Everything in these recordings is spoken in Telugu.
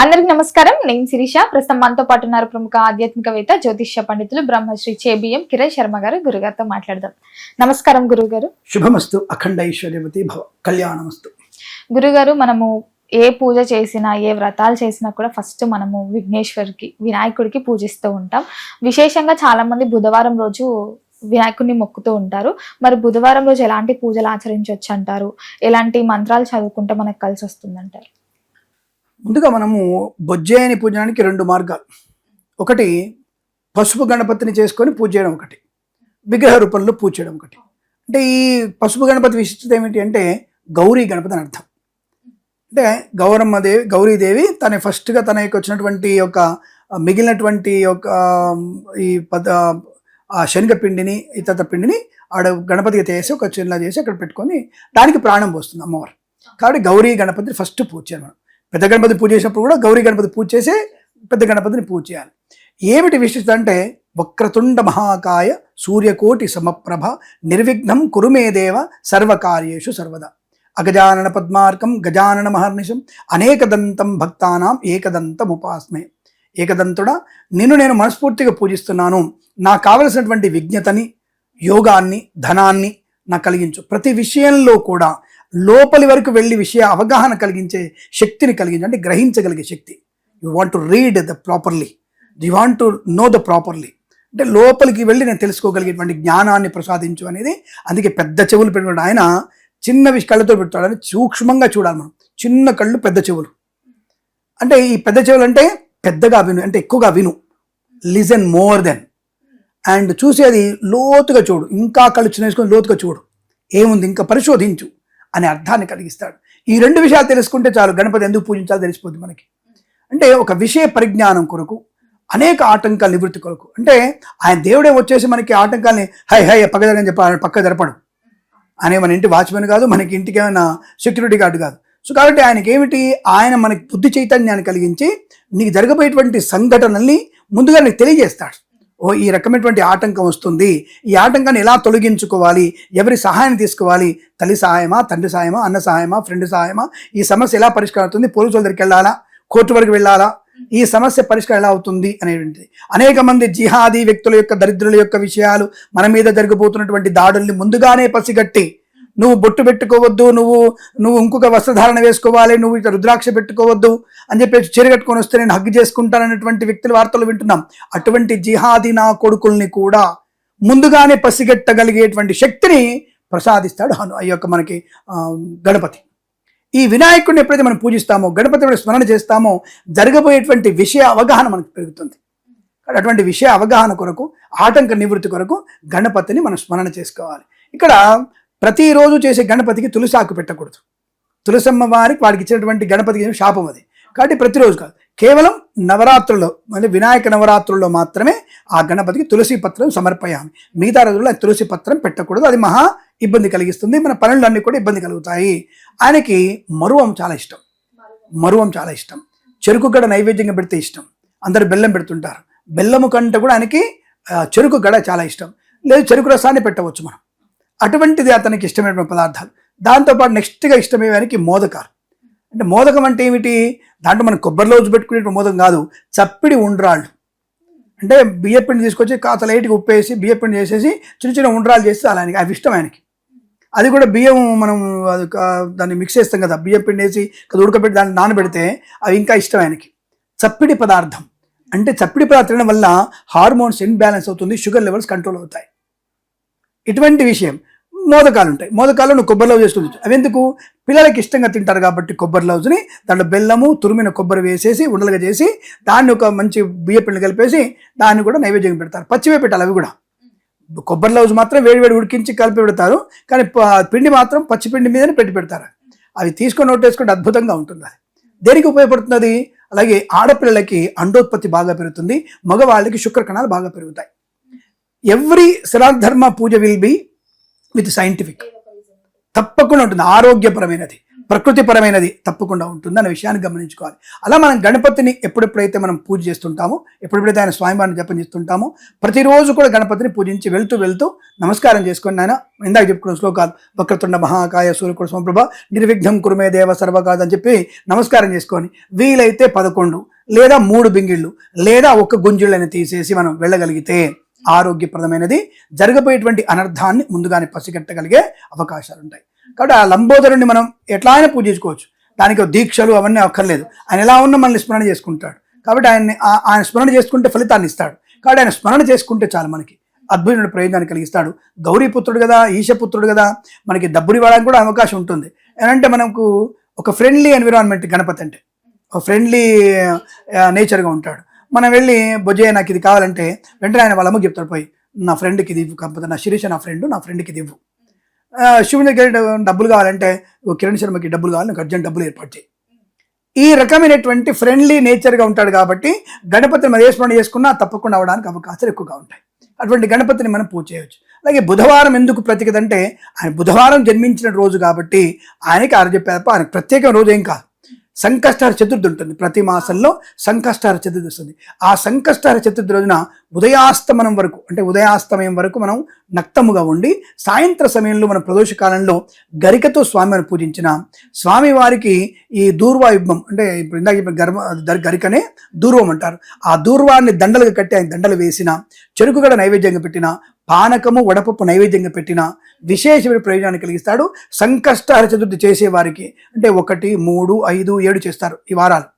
అందరికి నమస్కారం. నేను శిరీష. ప్రస్తుతం మనతో పాటు ఉన్నారు ప్రముఖ ఆధ్యాత్మికవేత్త జ్యోతిష్య పండితులు బ్రహ్మశ్రీ చేబిఎం కిరణ్ శర్మ గారు. గురుగారితో మాట్లాడదాం. నమస్కారం గురుగారు. శుభమస్తు. అఖండ ఐశ్వర్యవతి భవ. కళ్యాణమస్తు. గురుగారు, మనము ఏ పూజ చేసినా ఏ వ్రతాలు చేసినా కూడా ఫస్ట్ మనము విఘ్నేశ్వరికి వినాయకుడికి పూజిస్తూ ఉంటాం. విశేషంగా చాలా మంది బుధవారం రోజు వినాయకుడిని మొక్కుతూ ఉంటారు. మరి బుధవారం రోజు ఎలాంటి పూజలు ఆచరించవచ్చు అంటారు? ఎలాంటి మంత్రాలు చదువుకుంటే మనకు కలిసి వస్తుందంటారు? ముందుగా మనము బొజ్జేయని పూజనానికి రెండు మార్గాలు. ఒకటి పసుపు గణపతిని చేసుకొని పూజ చేయడం, ఒకటి విగ్రహ రూపంలో పూజ చేయడం ఒకటి. అంటే ఈ పసుపు గణపతి విశిష్టత ఏమిటి అంటే గౌరీ గణపతి అని అర్థం. అంటే గౌరీదేవి తన ఫస్ట్గా తన యొక్క వచ్చినటువంటి యొక్క మిగిలినటువంటి యొక్క ఈ ఆ శనగపిండిని ఇతర పిండిని ఆడ గణపతిగా చేసి ఒక చిన్న చేసి అక్కడ పెట్టుకొని దానికి ప్రాణం పోస్తుంది అమ్మవారు. కాబట్టి గౌరీ గణపతిని ఫస్ట్ పూజ చేయాలి. మనం పెద్ద గణపతి పూజ చేసినప్పుడు కూడా గౌరీ గణపతి పూజ చేసి పెద్ద గణపతిని పూజ చేయాలి. ఏమిటి విశిష్టత అంటే వక్రతుండ మహాకాయ సూర్యకోటి సమప్రభ నిర్విఘ్నం కురుమే దేవ సర్వకార్యేషు సర్వదా అగజానన పద్మార్కం గజానన మహర్నిశం అనేకదంతం భక్తానాం ఏకదంతం ఉపాస్మే. ఏకదంతుడా, నిన్ను నేను మనస్ఫూర్తిగా పూజిస్తున్నాను. నాకు కావలసినటువంటి విజ్ఞతని, యోగాన్ని, ధనాన్ని నాకు కలిగించు. ప్రతి విషయంలో కూడా లోపలి వరకు వెళ్ళి విషయ అవగాహన కలిగించే శక్తిని కలిగించు, అంటే గ్రహించగలిగే శక్తి. You want to read the properly, you want to know the properly, అంటే లోపలికి వెళ్ళి నేను తెలుసుకోగలిగేటువంటి జ్ఞానాన్ని ప్రసాదించు అనేది. అందుకే పెద్ద చెవులు పెట్టుకుంటే ఆయన చిన్న కళ్ళతో పెడతాడని సూక్ష్మంగా చూడాలి మనం. చిన్న కళ్ళు పెద్ద చెవులు అంటే ఈ పెద్ద చెవులు అంటే పెద్దగా విను, అంటే ఎక్కువగా విను, లిజన్ మోర్ దెన్. అండ్ చూసేది లోతుగా చూడు, ఇంకా కళ్ళు చిన్న వేసుకొని లోతుగా చూడు, ఏముంది ఇంకా పరిశోధించు అనే అర్థాన్ని కలిగిస్తాడు. ఈ రెండు విషయాలు తెలుసుకుంటే చాలు గణపతి ఎందుకు పూజించాలో తెలిసిపోద్ది మనకి. అంటే ఒక విషయ పరిజ్ఞానం కొరకు, అనేక ఆటంకాల నివృత్తి కొరకు. అంటే ఆయన దేవుడే వచ్చేసి మనకి ఆటంకాలని హై హై పక్కదని చెప్పి పక్క జరపడు. అనే మన ఇంటి వాచ్మెన్ కాదు, మనకి ఇంటికి ఏమైనా సెక్యూరిటీ గార్డు కాదు. సో కాబట్టి ఆయనకి ఏమిటి, ఆయన మనకి బుద్ధి చైతన్యాన్ని కలిగించి నీకు జరగబోయేటువంటి సంఘటనల్ని ముందుగా నీకు తెలియజేస్తాడు. ఓ ఈ రకమైనటువంటి ఆటంకం వస్తుంది, ఈ ఆటంకాన్ని ఎలా తొలగించుకోవాలి, ఎవరి సహాయం తీసుకోవాలి, తల్లి సహాయమా, తండ్రి సహాయమా, అన్న సహాయమా, ఫ్రెండ్ సహాయమా, ఈ సమస్య ఎలా పరిష్కారం అవుతుంది, పోలీసుల దగ్గరికి వెళ్ళాలా, కోర్టు వరకు వెళ్ళాలా, ఈ సమస్య పరిష్కారం ఎలా అవుతుంది అనేటువంటిది. అనేక మంది జిహాదీ వ్యక్తుల యొక్క దరిద్రుల యొక్క విషయాలు, మన మీద జరగబోతున్నటువంటి దాడుల్ని ముందుగానే పసిగట్టి నువ్వు బొట్టు పెట్టుకోవద్దు, నువ్వు ఇంకొక వస్త్రధారణ వేసుకోవాలి, నువ్వు ఇట్లా రుద్రాక్ష పెట్టుకోవద్దు అని చెప్పేసి చీర కట్టుకొని వస్తే నేను హగ్ చేసుకుంటానన్నటువంటి వ్యక్తుల వార్తలు వింటున్నాం. అటువంటి జిహాదీ నా కొడుకుల్ని కూడా ముందుగానే పసిగట్టగలిగేటువంటి శక్తిని ప్రసాదిస్తాడు ఆ యొక్క మనకి గణపతి. ఈ వినాయకుడిని ఎప్పుడైతే మనం పూజిస్తామో, గణపతిని స్మరణ చేస్తామో జరగబోయేటువంటి విషయ అవగాహన మనకు పెరుగుతుంది. అటువంటి విషయ అవగాహన కొరకు, ఆటంక నివృత్తి కొరకు గణపతిని మనం స్మరణ చేసుకోవాలి. ఇక్కడ ప్రతిరోజు చేసే గణపతికి తులసి ఆకు పెట్టకూడదు. తులసమ్మ వారికి వాడికి ఇచ్చినటువంటి గణపతికి శాపం అది. కాబట్టి ప్రతిరోజు కాదు, కేవలం నవరాత్రుల్లో, అంటే వినాయక నవరాత్రుల్లో మాత్రమే ఆ గణపతికి తులసి పత్రం సమర్పయామి. మిగతా రోజుల్లో తులసి పత్రం పెట్టకూడదు, అది మహా ఇబ్బంది కలిగిస్తుంది, మన పనులన్నీ కూడా ఇబ్బంది కలుగుతాయి. ఆయనకి మరువం చాలా ఇష్టం. మరువం చాలా ఇష్టం. చెరుకు గడ నైవేద్యంగా పెడితే ఇష్టం. అందరు బెల్లం పెడుతుంటారు. బెల్లము కంటే కూడా ఆయనకి చెరుకు గడ చాలా ఇష్టం. లేదు చెరుకు రసాన్ని పెట్టవచ్చు మనం. అటువంటిది అతనికి ఇష్టమైనటువంటి పదార్థాలు. దాంతోపాటు నెక్స్ట్గా ఇష్టమయ్యేవానికి మోదకాలు. అంటే మోదకం అంటే ఏమిటి, దాంట్లో మనం కొబ్బరిలో పెట్టుకునే మోదకం కాదు, చప్పిడి ఉండ్రాళ్ళు. అంటే బియ్యపిండి తీసుకొచ్చి కాస్త లైట్గా ఉప్పేసి బియ్యపిండి చేసేసి చిన్న చిన్న ఉండ్రాలు చేస్తే అలా అవి ఇష్టం ఆయనకి. అది కూడా బియ్యం మనం దాన్ని మిక్స్ చేస్తాం కదా, బియ్యపిండి వేసి ఉడకబెట్టి దాన్ని నానబెడితే అవి ఇంకా ఇష్టం ఆయనకి. చప్పిడి పదార్థం అంటే చప్పిడి పదార్థం తినడం వల్ల హార్మోన్స్ ఇన్బ్యాలెన్స్ అవుతుంది, షుగర్ లెవెల్స్ కంట్రోల్ అవుతాయి. ఇటువంటి విషయం. మోదకాలు ఉంటాయి. మోదకాలు నువ్వు కొబ్బరి లవ్స్ చేసుకోవచ్చు. అవి ఎందుకు, పిల్లలకి ఇష్టంగా తింటారు కాబట్టి కొబ్బరి లవ్స్ని దాంట్లో బెల్లము తురిమిన కొబ్బరి వేసేసి ఉండలుగా చేసి దాన్ని ఒక మంచి బియ్యపిండి కలిపేసి దాన్ని కూడా నైవేద్యం పెడతారు. పచ్చివే పెట్టాలి అవి కూడా. కొబ్బరి లవ్స్ మాత్రం వేడి ఉడికించి కలిపి పెడతారు, కానీ పిండి మాత్రం పచ్చిపిండి మీదనే పెడతారు. అవి తీసుకొని నోటేసుకుంటే అద్భుతంగా ఉంటుంది. అది దేనికి ఉపయోగపడుతుంది? అలాగే ఆడపిల్లలకి అండోత్పత్తి బాగా పెరుగుతుంది, మగవాళ్ళకి శుక్రకణాలు బాగా పెరుగుతాయి. ఎవ్రీ శ్రాద్ధర్మ puja will be with scientific, తప్పకుండా ఉంటుంది, ఆరోగ్యపరమైనది. ప్రకృతిపరమైనది తప్పకుండా ఉంటుంది అనే విషయాన్ని గమనించుకోవాలి. అలా మనం గణపతిని ఎప్పుడెప్పుడైతే మనం పూజ చేస్తుంటామో, ఎప్పుడెప్పుడైతే ఆయన స్వామివారిని జపం చేస్తుంటామో, ప్రతిరోజు కూడా గణపతిని పూజించి వెళ్తూ నమస్కారం చేసుకొని ఆయన ఇందాక చెప్పుకున్న శ్లోకాలు వక్రతుండ మహాకాయ సూర్యకుడు సమప్రభ నిర్విఘ్నం కురుమే దేవ సర్వకాదు అని చెప్పి నమస్కారం చేసుకొని వీలైతే 11 లేదా 3 బింగిళ్ళు లేదా 1 గుంజిళ్ళని తీసేసి మనం వెళ్ళగలిగితే ఆరోగ్యప్రదమైనది, జరగబోయేటువంటి అనర్థాన్ని ముందుగానే పసిగట్టగలిగే అవకాశాలు ఉంటాయి. కాబట్టి ఆ లంబోదరుణ్ణి మనం ఎట్లా అయినా పూజించుకోవచ్చు, దానికి దీక్షలు అవన్నీ అక్కర్లేదు. ఆయన ఎలా ఉన్నా మనల్ని స్మరణ చేసుకుంటాడు. కాబట్టి ఆయన స్మరణ చేసుకుంటే ఫలితాన్ని ఇస్తాడు. కాబట్టి ఆయన స్మరణ చేసుకుంటే చాలు మనకి అద్భుతమైన ప్రయోజనాన్ని కలిగిస్తాడు. గౌరీపుత్రుడు కదా, ఈశపుత్రుడు కదా, మనకి డబ్బులు ఇవ్వడానికి కూడా అవకాశం ఉంటుంది. ఏంటంటే మనకు ఒక ఫ్రెండ్లీ ఎన్విరాన్మెంట్ గణపతి అంటే, ఒక ఫ్రెండ్లీ నేచర్గా ఉంటాడు. మనం వెళ్ళి బొజ్జయ్య నాకు ఇది కావాలంటే వెంటనే ఆయన వాళ్ళ అమ్మకి చెప్తాడు, పోయి నా ఫ్రెండ్కి ఇది ఇవ్వు, కాకపోతే నా శిరీష నా ఫ్రెండ్కి ఇది ఇవ్వు. శివుని దగ్గర డబ్బులు కావాలంటే కిరణ్ శర్మకి డబ్బులు కావాలి, నాకు అర్జెంట్ డబ్బులు ఏర్పాటు చేయి. ఈ రకమైనటువంటి ఫ్రెండ్లీ నేచర్గా ఉంటాడు. కాబట్టి గణపతిని మనం ఏ స్మరణ చేసుకున్నా తప్పకుండా అవడానికి అవకాశాలు ఎక్కువగా ఉంటాయి. అటువంటి గణపతిని మనం పూజ చేయవచ్చు. అలాగే బుధవారం ఎందుకు ప్రత్యేకత ఆయన బుధవారం జన్మించిన రోజు కాబట్టి ఆయనకి ఆరోగ్యపేప ఆయనకు ప్రత్యేక రోజు ఏం కాదు. సంకష్టహర చతుర్థి ఉంటుంది, ప్రతి మాసంలో సంకష్టహర చతుర్థి వస్తుంది. ఆ సంకష్టహర చతుర్థి రోజున ఉదయాస్తమనం వరకు, అంటే ఉదయాస్తమయం వరకు మనం నక్తముగా ఉండి సాయంత్ర సమయంలో మన ప్రదోష కాలంలో గరికతో స్వామిని పూజించిన స్వామివారికి ఈ దూర్వాయుగ్మం, అంటే ఇప్పుడు ఇందాక గరికనే దూర్వం అంటారు. ఆ దూర్వాన్ని దండలుగా కట్టి ఆయన దండలు వేసిన, చెరుకుగడ నైవేద్యంగా పెట్టిన, పానకము వడపప్పు నైవేద్యంగా పెట్టిన విశేషమైన ప్రయోజనాన్ని కలిగిస్తాడు. సంకష్టహర చతుర్థి చేసేవారికి, అంటే 1, 3, 5, 7 చేస్తారు ఈ వారాలు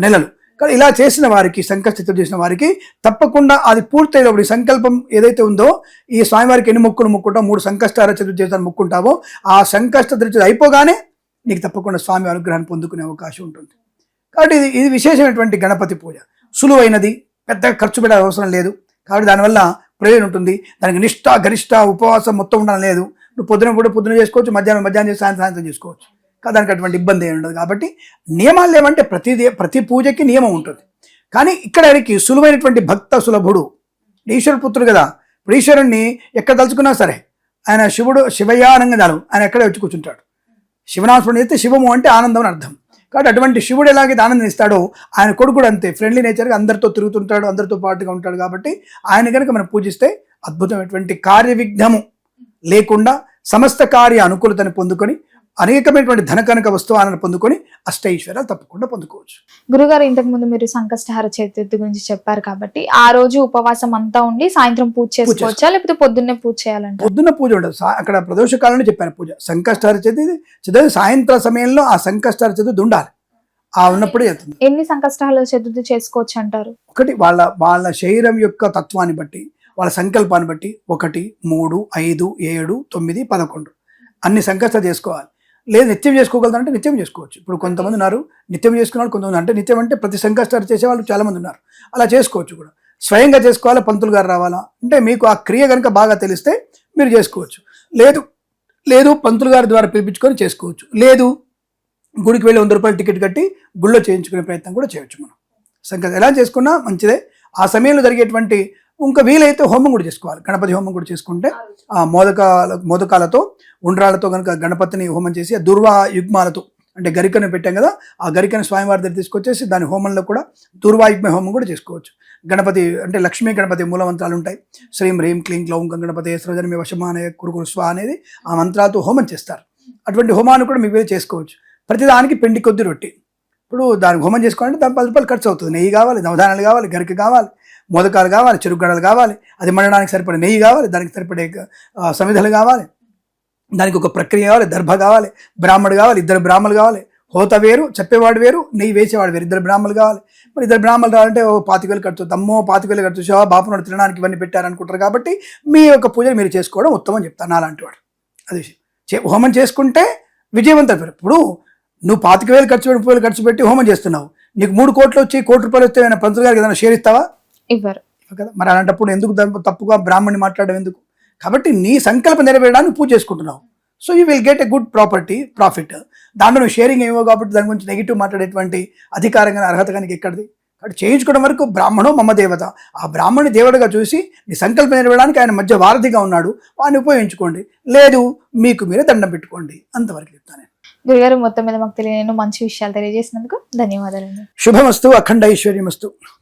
నెలలు. కానీ ఇలా చేసిన వారికి, సంకష్ట చతుర్థి చేసిన వారికి తప్పకుండా అది పూర్తయినప్పుడు సంకల్పం ఏదైతే ఉందో, ఈ స్వామివారికి ఎన్ని మొక్కులు మొక్కుంటావు, 3 సంకష్టహర చతుర్థి చేస్తాను మొక్కుంటావో, ఆ సంకష్ట చతుర్థి అయిపోగానే నీకు తప్పకుండా స్వామి అనుగ్రహాన్ని పొందుకునే అవకాశం ఉంటుంది. కాబట్టి ఇది విశేషమైనటువంటి గణపతి పూజ. సులువైనది, పెద్దగా ఖర్చు పెట్టే అవసరం లేదు. కాబట్టి దానివల్ల ప్రయోజనం ఉంటుంది. దానికి నిష్ఠ గరిష్ట ఉపవాసం మొత్తం ఉండడం లేదు. నువ్వు పొద్దున చేసుకోవచ్చు, మధ్యాహ్నం చేసి సాయంత్రం చేసుకోవచ్చు. దానికి అటువంటి ఇబ్బంది ఏమి ఉండదు. కాబట్టి నియమాలు ఏమంటే ప్రతి పూజకి నియమం ఉంటుంది. కానీ ఇక్కడ ఆయనకి సులువైనటువంటి భక్త సులభుడు, ఈశ్వర పుత్రుడు కదా. ఇప్పుడు ఈశ్వరుణ్ణి ఎక్కడ తలుచుకున్నా సరే ఆయన శివయ్య అనగానే ఆయన ఎక్కడే వచ్చి కూర్చుంటాడు. శివనాస్మరణ చేస్తే శివము అంటే ఆనందం అని అర్థం. కాబట్టి అటువంటి శివుడు ఎలాగైతే ఆనందం ఇస్తాడో ఆయన కొడుకు కూడా అంతే ఫ్రెండ్లీ నేచర్గా అందరితో తిరుగుతుంటాడు, అందరితో పాటుగా ఉంటాడు. కాబట్టి ఆయన కనుక మనం పూజిస్తే అద్భుతమైనటువంటి కార్య విఘ్నము లేకుండా సమస్త కార్య అనుకూలతను పొందుకొని అనేకమైనటువంటి ధనకనక వస్తువులను పొందుకొని అష్టైశ్వర్యాలు తప్పకుండా పొందుకోవచ్చు. గురుగారు, ఇంతకు ముందు మీరు సంకష్టహర చతుర్థి గురించి చెప్పారు కాబట్టి ఆ రోజు ఉపవాసం అంతా ఉండి సాయంత్రం పూజ చేసుకోవచ్చా, లేకపోతే పొద్దున్నే పూజ చేయాలంటే? పొద్దున్న పూజ ఉండదు. అక్కడ ప్రదోష కాలంలో చెప్పాను పూజ. సంకష్టహర చతుర్థి సాయంత్ర సమయంలో ఆ సంకష్టహర చతుర్థి ఉండాలి. ఆ ఉన్నప్పుడు చేస్తుంది. ఎన్ని సంకష్టహర చతుర్థి చేసుకోవచ్చు అంటారు? ఒకటి వాళ్ళ శరీరం యొక్క తత్వాన్ని బట్టి, వాళ్ళ సంకల్పాన్ని బట్టి 1, 3, 5, 7, 9, 11 అన్ని సంకష్టాలు చేసుకోవాలి. లేదు నిత్యం చేసుకోగలుగుతారంటే నిత్యం చేసుకోవచ్చు. ఇప్పుడు కొంతమంది ఉన్నారు నిత్యం చేసుకున్నారు, కొంతమంది అంటే నిత్యం అంటే ప్రతి సంకష్టాలు చేసేవాళ్ళు చాలామంది ఉన్నారు. అలా చేసుకోవచ్చు కూడా. స్వయంగా చేసుకోవాలా, పంతులు గారు రావాలా అంటే మీకు ఆ క్రియ కనుక బాగా తెలిస్తే మీరు చేసుకోవచ్చు. లేదు పంతులు గారి ద్వారా పిలిపించుకొని చేసుకోవచ్చు. లేదు గుడికి వెళ్ళి 100 రూపాయలు టికెట్ కట్టి గుళ్ళో చేయించుకునే ప్రయత్నం కూడా చేయొచ్చు. మనం సంకల్పం ఎలా చేసుకున్నా మంచిదే. ఆ సమయంలో జరిగేటువంటి ఇంకా వీలైతే హోమం కూడా చేసుకోవాలి. గణపతి హోమం కూడా చేసుకుంటే ఆ మోదకాలతో ఉండ్రాలతో కనుక గణపతిని హోమం చేసి ఆ దుర్వా యుగ్మాలతో, అంటే గరికను పెట్టాం కదా, ఆ గరికను స్వామివారి దగ్గర తీసుకొచ్చేసి దాని హోమంలో కూడా దుర్వాయుగ్మ హోమం కూడా చేసుకోవచ్చు. గణపతి అంటే లక్ష్మీ గణపతి మూలమంత్రాలు ఉంటాయి. శ్రీం హ్రీం క్లీం క్లౌం గణపతి సృజనమి వశమానయ కురుకురు స్వ అనేది ఆ మంత్రాలతో హోమం చేస్తారు. అటువంటి హోమాన్ని కూడా మీకు చేసుకోవచ్చు. ప్రతిదానికి పిండి కొద్ది రొట్టి. ఇప్పుడు దానికి హోమం చేసుకోవాలంటే దాని 10 రూపాయలు ఖర్చు అవుతుంది. నెయ్యి కావాలి, నవధానాలు కావాలి, గరిక కావాలి, మోదకాలు కావాలి, చెరుకుగడలు కావాలి, అది మండడానికి సరిపడే నెయ్యి కావాలి, దానికి సరిపడే సమిధలు కావాలి, దానికి ఒక ప్రక్రియ కావాలి, దర్భ కావాలి, బ్రాహ్మడు కావాలి, 2 బ్రాహ్మణులు కావాలి, హోత వేరు, చెప్పేవాడు వేరు, నెయ్యి వేసేవాడు వేరు, 2 బ్రాహ్మణులు కావాలి. మరి 2 బ్రాహ్మణులు కావాలంటే 25,000 ఖర్చు, 25,000 ఖర్చు, బాపునాడు తినడానికి ఇవన్నీ పెట్టారనుకుంటారు. కాబట్టి మీ యొక్క పూజలు మీరు చేసుకోవడం ఉత్తమం చెప్తాను అలాంటి వాడు. అది హోమం చేసుకుంటే విజయవంతం. ఇప్పుడు నువ్వు 25,000 ఖర్చు పెట్టి హోమం చేస్తున్నావు, నీకు 3 కోట్లు వచ్చి 1 కోటి రూపాయలు వస్తే పంతులు గారికి ఏదైనా షేర్ ఇస్తావా? ఇవ్వరు కదా. మరి అలాంటప్పుడు ఎందుకు తప్పుగా బ్రాహ్మణ్ణి మాట్లాడడం ఎందుకు? కాబట్టి నీ సంకల్పం నెరవేరడానికి పూజ చేసుకుంటున్నావు. So you will get a good profit. దాంట్లో నువ్వు షేరింగ్ ఏమో కాబట్టి దాని గురించి నెగిటివ్ మాట్లాడేటువంటి అధికారం కానీ అర్హత కానీ ఎక్కడిది? కాబట్టి చేయించుకోవడం వరకు బ్రాహ్మణో మమ దేవత, ఆ బ్రాహ్మణుని దేవుడిగా చూసి నీ సంకల్పం నెరవేరడానికి ఆయన మధ్య వారధిగా ఉన్నాడు, వాడిని ఉపయోగించుకోండి. లేదు మీకు మీరే దండం పెట్టుకోండి, అంతవరకు చెప్తాను. గురుగారు మొత్తం మీద మాకు తెలియని మంచి విషయాలు తెలియజేసినందుకు ధన్యవాదాలండి. శుభమస్తు, అఖండ ఐశ్వర్యమస్తు.